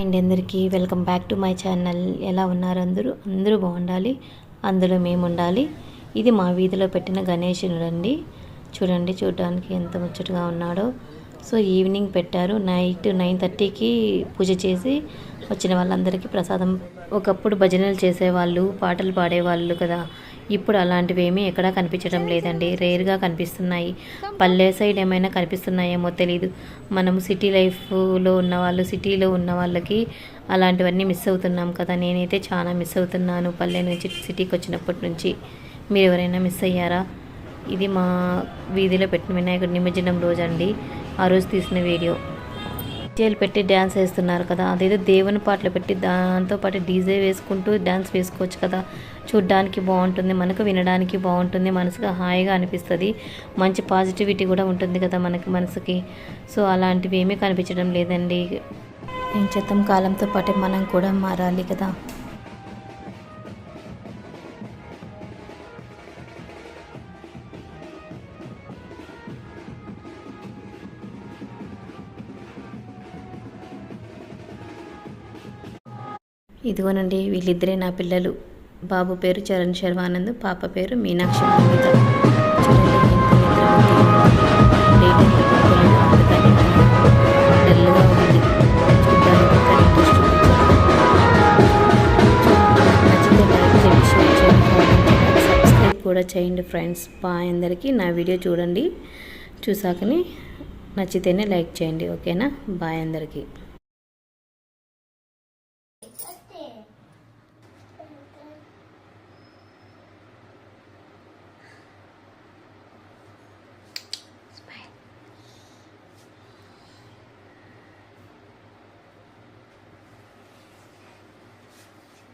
And అందరికీ welcome back to my channel. ఎలా ఉన్నారు అందరూ బాగుండాలి, అందులో మేము ఉండాలి. ఇది మా వీధిలో పెట్టిన గణేశుడు అండి. చూడడానికి ఎంత ముచ్చటగా ఉన్నాడో. సో ఈవినింగ్ పెట్టారు, నైట్ 9:30కి పూజ చేసి వచ్చిన వాళ్ళందరికీ ప్రసాదం. ఒకప్పుడు భజనలు చేసేవాళ్ళు, పాటలు పాడేవాళ్ళు కదా, ఇప్పుడు అలాంటివి ఏమీ ఎక్కడా కనిపించడం లేదండి. రేర్గా కనిపిస్తున్నాయి. పల్లె సైడ్ ఏమైనా కనిపిస్తున్నాయేమో తెలీదు. మనం సిటీ లైఫ్లో ఉన్నవాళ్ళు, సిటీలో ఉన్న వాళ్ళకి అలాంటివన్నీ మిస్ అవుతున్నాం కదా. నేనైతే చాలా మిస్ అవుతున్నాను పల్లె నుంచి సిటీకి వచ్చినప్పటి నుంచి. మీరు ఎవరైనా మిస్ అయ్యారా? ఇది మా వీధిలో పెట్టిన వినాయకుడి నిమజ్జనం రోజు అండి. ఆ రోజు తీసిన వీడియో. డీజేలు పెట్టి డ్యాన్స్ వేస్తున్నారు కదా, అదేదో దేవుని పాటలు పెట్టి దాంతోపాటు డీజే వేసుకుంటూ డ్యాన్స్ వేసుకోవచ్చు కదా. చూడ్డానికి బాగుంటుంది, మనకు వినడానికి బాగుంటుంది, మనసుగా హాయిగా అనిపిస్తుంది. మంచి పాజిటివిటీ కూడా ఉంటుంది కదా మనసుకి. సో అలాంటివి ఏమీ కనిపించడం లేదండి. ఏం చేద్దాం, కాలంతో పాటు మనం కూడా మారాలి కదా. ఇదిగోనండి, వీళ్ళిద్దరే నా పిల్లలు. బాబు పేరు చరణ్ శర్వానంద్, పాప పేరు మీనాక్షి మహిత. సబ్స్క్రైబ్ కూడా చేయండి ఫ్రెండ్స్. బాయ్ అందరికీ. నా వీడియో చూడండి, చూసాకని నచ్చితేనే లైక్ చేయండి. ఓకేనా? బాయ్ అందరికీ.